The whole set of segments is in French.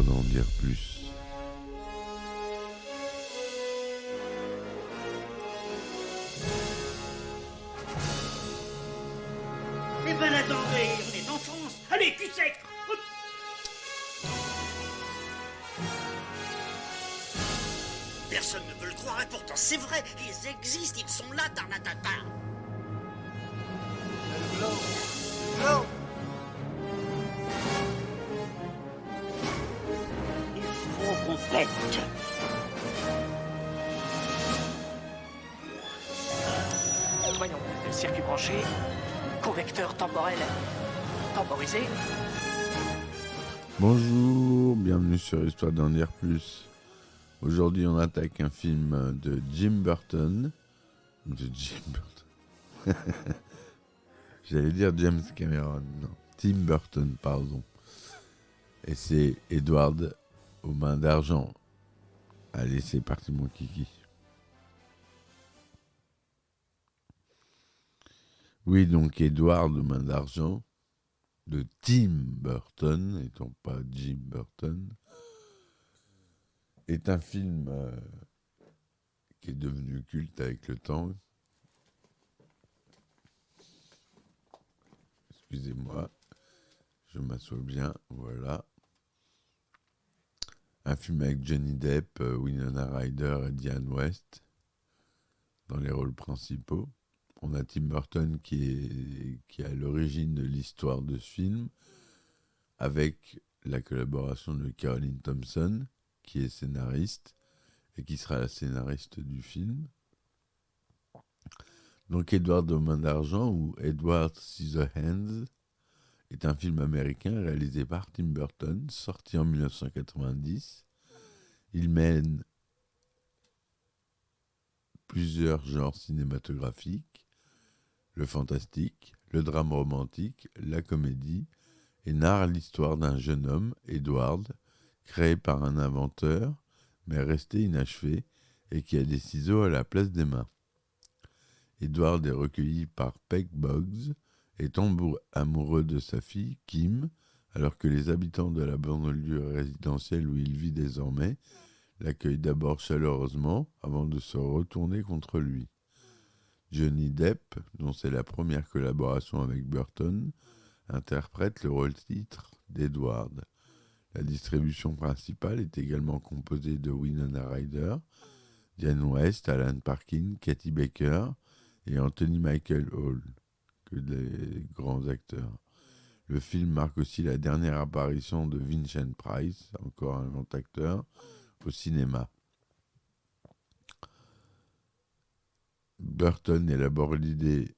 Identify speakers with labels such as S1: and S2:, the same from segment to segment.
S1: d'en dire plus.
S2: Eh ben attendez, on est en France. Allez, cul sec. Personne ne veut le croire et pourtant c'est vrai, ils existent, ils sont là, Tarnatata.
S3: Le glow.
S2: Il faut qu'on pète.
S4: Voyons, le circuit branché, correcteur temporel temporisé.
S1: Bonjour, bienvenue sur Histoire d'en dire plus. Aujourd'hui, on attaque un film de Jim Burton. J'allais dire James Cameron, non. Tim Burton, pardon. Et c'est Edward aux mains d'argent. Allez, c'est parti mon kiki. Oui, donc Edward aux mains d'argent de Tim Burton, étant pas Jim Burton, est un film qui est devenu culte avec le temps. Excusez-moi, je m'assois bien, voilà. Un film avec Johnny Depp, Winona Ryder et Diane West dans les rôles principaux. On a Tim Burton qui est à l'origine de l'histoire de ce film, avec la collaboration de Caroline Thompson, qui est scénariste et qui sera la scénariste du film. Donc Edward aux mains d'argent ou Edward Scissorhands est un film américain réalisé par Tim Burton, sorti en 1990. Il mène plusieurs genres cinématographiques, le fantastique, le drame romantique, la comédie, et narre l'histoire d'un jeune homme, Edward, créé par un inventeur, mais resté inachevé, et qui a des ciseaux à la place des mains. Edward est recueilli par Peg Boggs et tombe amoureux de sa fille, Kim, alors que les habitants de la banlieue résidentielle où il vit désormais l'accueillent d'abord chaleureusement avant de se retourner contre lui. Johnny Depp, dont c'est la première collaboration avec Burton, interprète le rôle-titre d'Edward. La distribution principale est également composée de Winona Ryder, Diane West, Alan Parkin, Katie Baker et Anthony Michael Hall, que des grands acteurs. Le film marque aussi la dernière apparition de Vincent Price, encore un grand acteur, au cinéma. Burton élabore l'idée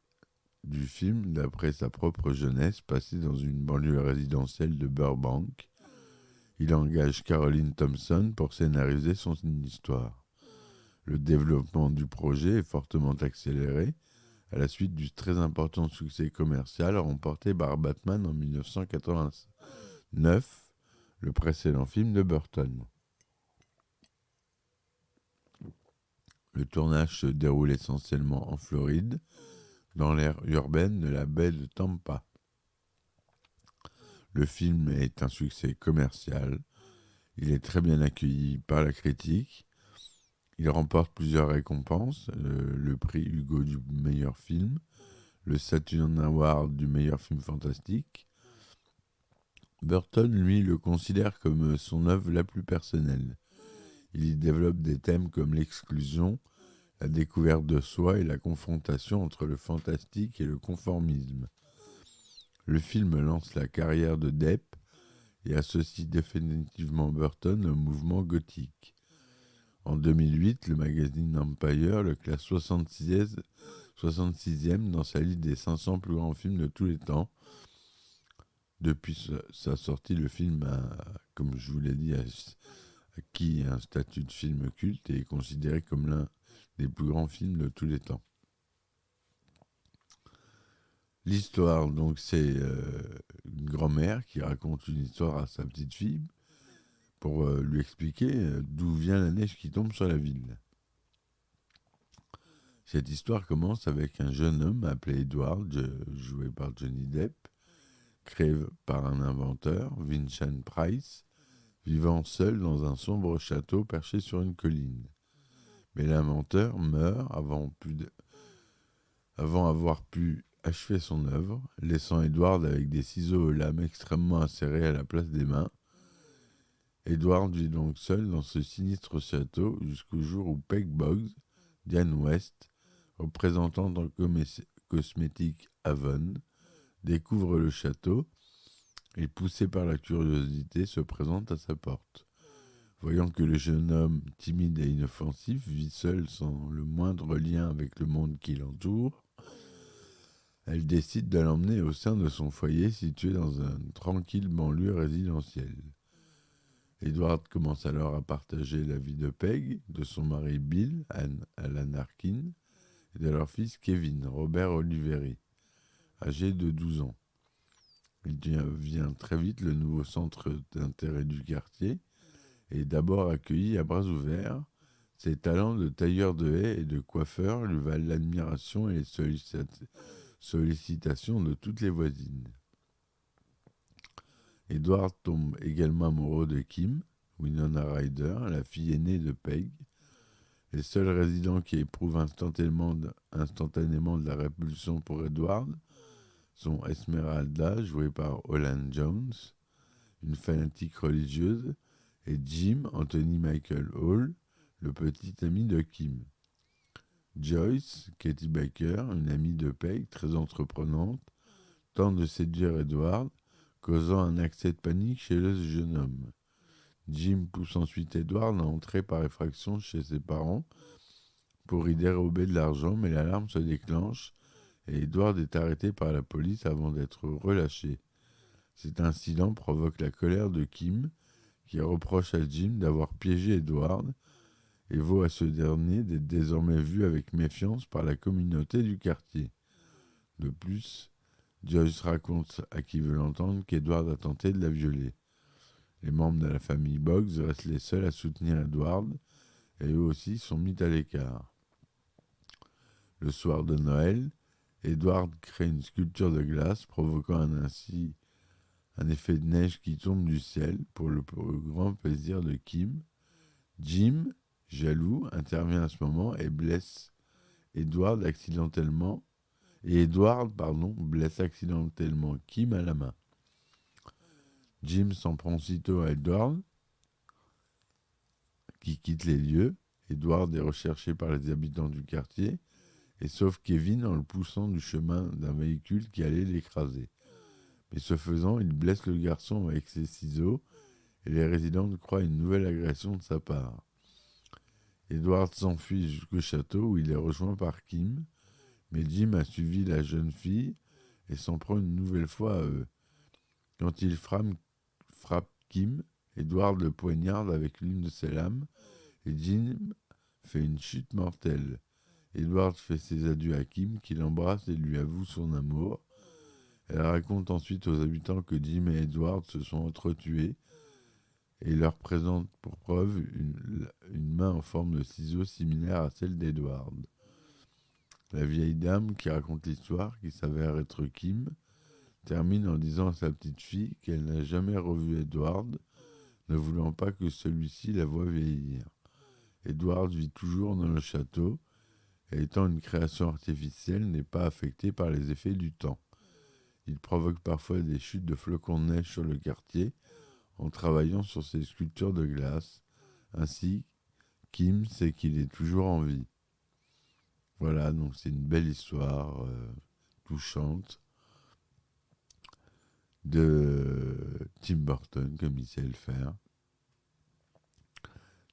S1: du film d'après sa propre jeunesse passée dans une banlieue résidentielle de Burbank. Il engage Caroline Thompson pour scénariser son histoire. Le développement du projet est fortement accéléré à la suite du très important succès commercial remporté par Batman en 1989, le précédent film de Burton. Le tournage se déroule essentiellement en Floride, dans l'aire urbaine de la baie de Tampa. Le film est un succès commercial. Il est très bien accueilli par la critique. Il remporte plusieurs récompenses, le prix Hugo du meilleur film, le Saturn Award du meilleur film fantastique. Burton, lui, le considère comme son œuvre la plus personnelle. Il y développe des thèmes comme l'exclusion, la découverte de soi et la confrontation entre le fantastique et le conformisme. Le film lance la carrière de Depp et associe définitivement Burton au mouvement gothique. En 2008, le magazine Empire le classe 66e dans sa liste des 500 plus grands films de tous les temps. Depuis sa sortie, le film a, comme je vous l'ai dit, acquis un statut de film culte et est considéré comme l'un des plus grands films de tous les temps. L'histoire, donc, c'est une grand-mère qui raconte une histoire à sa petite fille pour lui expliquer d'où vient la neige qui tombe sur la ville. Cette histoire commence avec un jeune homme appelé Edward, joué par Johnny Depp, créé par un inventeur, Vincent Price, vivant seul dans un sombre château perché sur une colline. Mais l'inventeur meurt avant avoir pu achever son œuvre, laissant Edward avec des ciseaux aux lames extrêmement acérées à la place des mains. Edward vit donc seul dans ce sinistre château jusqu'au jour où Peg Boggs, Diane West, représentante en cosmétique Avon, découvre le château et, poussé par la curiosité, se présente à sa porte. Voyant que le jeune homme, timide et inoffensif, vit seul sans le moindre lien avec le monde qui l'entoure, elle décide de l'emmener au sein de son foyer situé dans une tranquille banlieue résidentielle. Edward commence alors à partager la vie de Peg, de son mari Bill, Alan Arkin, et de leur fils Kevin, Robert Oliveri, âgé de 12 ans. Il devient très vite le nouveau centre d'intérêt du quartier et est d'abord accueilli à bras ouverts. Ses talents de tailleur de haies et de coiffeur lui valent l'admiration et les sollicitations de toutes les voisines. Edward tombe également amoureux de Kim, Winona Ryder, la fille aînée de Peg. Les seuls résidents qui éprouvent instantanément de la répulsion pour Edward sont Esmeralda, jouée par Holland Jones, une fanatique religieuse, et Jim Anthony Michael Hall, le petit ami de Kim. Joyce, Katie Baker, une amie de Peg, très entreprenante, tente de séduire Edward, causant un accès de panique chez le jeune homme. Jim pousse ensuite Edward à entrer par effraction chez ses parents pour y dérober de l'argent, mais l'alarme se déclenche et Edward est arrêté par la police avant d'être relâché. Cet incident provoque la colère de Kim, qui reproche à Jim d'avoir piégé Edward et vaut à ce dernier d'être désormais vu avec méfiance par la communauté du quartier. De plus, Joyce raconte à qui veut l'entendre qu'Edward a tenté de la violer. Les membres de la famille Boggs restent les seuls à soutenir Edward et eux aussi sont mis à l'écart. Le soir de Noël, Edward crée une sculpture de glace provoquant ainsi un effet de neige qui tombe du ciel pour le grand plaisir de Kim. Jim, jaloux, intervient à ce moment et blesse Edward accidentellement. Blesse accidentellement Kim à la main. Jim s'en prend aussitôt à Edward, qui quitte les lieux. Edward est recherché par les habitants du quartier et sauve Kevin en le poussant du chemin d'un véhicule qui allait l'écraser. Mais ce faisant, il blesse le garçon avec ses ciseaux et les résidents croient une nouvelle agression de sa part. Edward s'enfuit jusqu'au château où il est rejoint par Kim, mais Jim a suivi la jeune fille et s'en prend une nouvelle fois à eux. Quand il frappe Kim, Edward le poignarde avec l'une de ses lames et Jim fait une chute mortelle. Edward fait ses adieux à Kim, qui l'embrasse et lui avoue son amour. Elle raconte ensuite aux habitants que Jim et Edward se sont entretués et leur présente pour preuve une main en forme de ciseau similaire à celle d'Edward. La vieille dame qui raconte l'histoire, qui s'avère être Kim, termine en disant à sa petite fille qu'elle n'a jamais revu Edward, ne voulant pas que celui-ci la voie vieillir. Edward vit toujours dans le château et, étant une création artificielle, n'est pas affecté par les effets du temps. Il provoque parfois des chutes de flocons de neige sur le quartier en travaillant sur ses sculptures de glace. Ainsi, Kim sait qu'il est toujours en vie. Voilà, donc c'est une belle histoire touchante de Tim Burton, comme il sait le faire,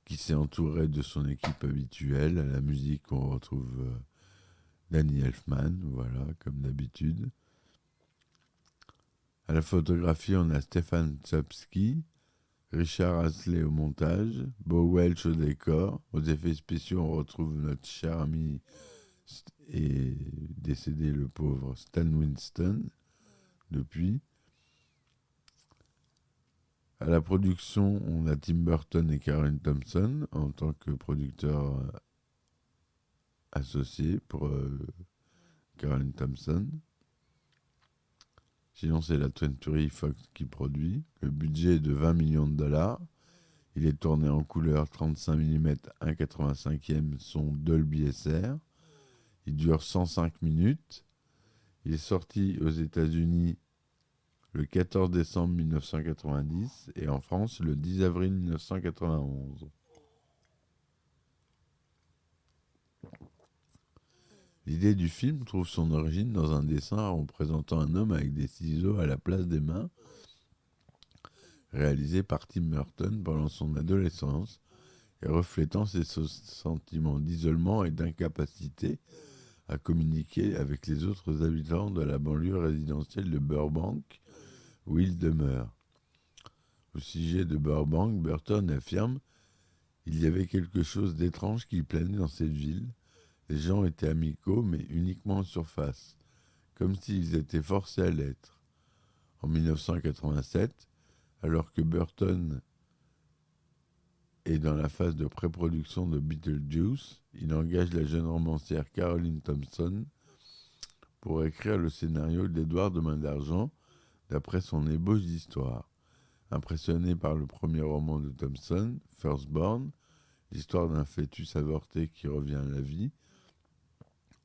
S1: qui s'est entouré de son équipe habituelle. À la musique, on retrouve Danny Elfman, voilà, comme d'habitude. À la photographie, on a Stefan Czapski, Richard Hasley au montage, Bo Welch au décor. Aux effets spéciaux, on retrouve notre cher ami et décédé, le pauvre Stan Winston, depuis. À la production, on a Tim Burton et Karen Thompson en tant que producteurs associés pour Karen Thompson. Sinon, c'est la 20th Century Fox qui produit. Le budget est de $20 millions. Il est tourné en couleur 35 mm 1,85e son Dolby SR. Il dure 105 minutes. Il est sorti aux États-Unis le 14 décembre 1990 et en France le 10 avril 1991. L'idée du film trouve son origine dans un dessin représentant un homme avec des ciseaux à la place des mains, réalisé par Tim Burton pendant son adolescence et reflétant ses sentiments d'isolement et d'incapacité à communiquer avec les autres habitants de la banlieue résidentielle de Burbank, où il demeure. Au sujet de Burbank, Burton affirme « Il y avait quelque chose d'étrange qui planait dans cette ville. Les gens étaient amicaux, mais uniquement en surface, comme s'ils étaient forcés à l'être. » En 1987, alors que Burton est dans la phase de pré-production de Beetlejuice, il engage la jeune romancière Caroline Thompson pour écrire le scénario d'Édouard de Main d'Argent d'après son ébauche d'histoire. Impressionné par le premier roman de Thompson, Firstborn, l'histoire d'un fœtus avorté qui revient à la vie,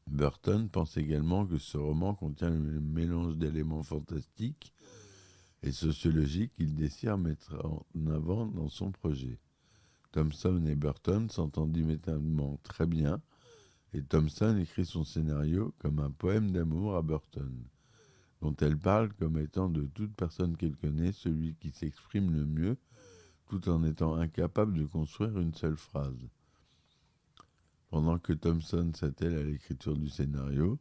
S1: Burton pense également que ce roman contient un mélange d'éléments fantastiques et sociologiques qu'il désire mettre en avant dans son projet. Thompson et Burton s'entendent immédiatement très bien et Thompson écrit son scénario comme un poème d'amour à Burton, dont elle parle comme étant de toute personne qu'elle connaît celui qui s'exprime le mieux tout en étant incapable de construire une seule phrase. Pendant que Thompson s'attelle à l'écriture du scénario,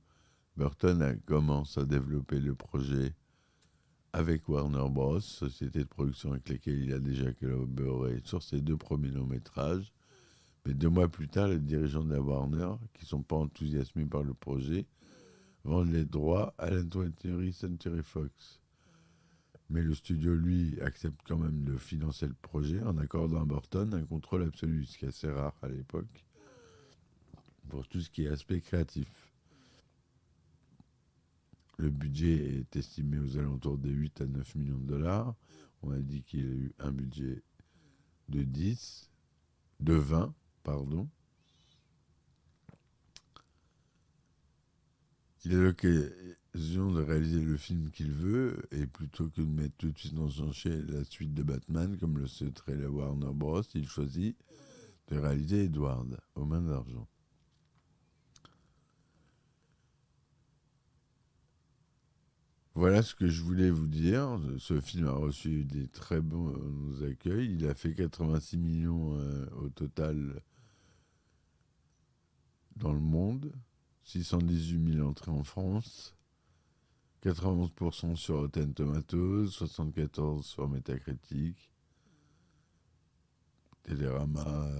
S1: Burton commence à développer le projet avec Warner Bros, société de production avec laquelle il a déjà collaboré sur ses 2 premiers longs-métrages. Mais 2 mois plus tard, les dirigeants de la Warner, qui ne sont pas enthousiasmés par le projet, vendent les droits à la 20th Century Fox. Mais le studio, lui, accepte quand même de financer le projet en accordant à Burton un contrôle absolu, ce qui est assez rare à l'époque, pour tout ce qui est aspect créatif. Le budget est estimé aux alentours de 8 à 9 millions de dollars. On a dit qu'il a eu un budget de 20, pardon. Il a l'occasion de réaliser le film qu'il veut, et plutôt que de mettre tout de suite dans son chai la suite de Batman, comme le souhaiterait la Warner Bros., il choisit de réaliser Edward, aux mains d'argent. Voilà ce que je voulais vous dire. Ce film a reçu des très bons accueils. Il a fait 86 millions au total dans le monde, 618 000 entrées en France, 91% sur Rotten Tomatoes, 74% sur Metacritic. Télérama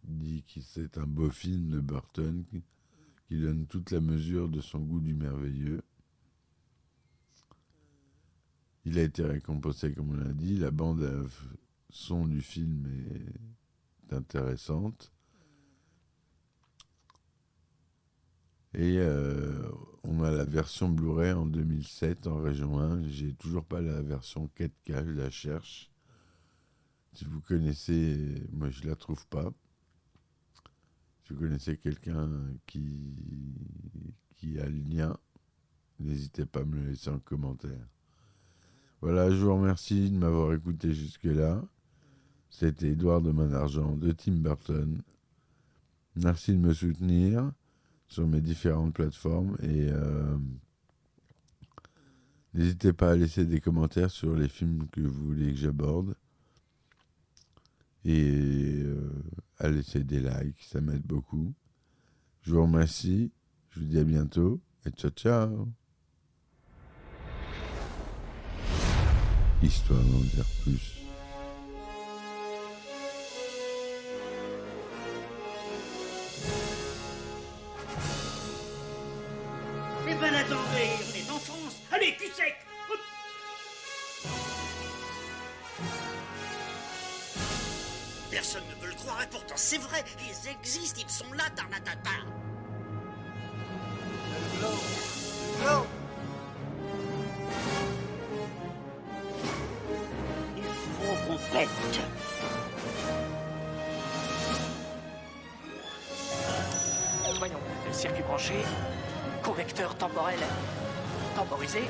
S1: dit que c'est un beau film de Burton qui donne toute la mesure de son goût du merveilleux. Il a été récompensé, comme on l'a dit. La bande son du film est intéressante. Et on a la version Blu-ray en 2007 en région 1. J'ai toujours pas la version 4K, je la cherche. Si vous connaissez, moi je la trouve pas. Si vous connaissez quelqu'un qui a le lien, n'hésitez pas à me le laisser en commentaire. Voilà, je vous remercie de m'avoir écouté jusque-là. C'était Édouard de Main d'Argent de Tim Burton. Merci de me soutenir sur mes différentes plateformes et n'hésitez pas à laisser des commentaires sur les films que vous voulez que j'aborde et à laisser des likes, ça m'aide beaucoup. Je vous remercie, je vous dis à bientôt et ciao ciao. Histoire d'en dire plus.
S2: Eh ben attendez, on est en France. Allez, cul sec. Hop. Personne ne peut le croire et pourtant c'est vrai, ils existent, ils sont là, Tarnatata.
S3: Non.
S5: Il faut qu'on faites.
S4: Voyons, le circuit branché, correcteur temporel temporisé,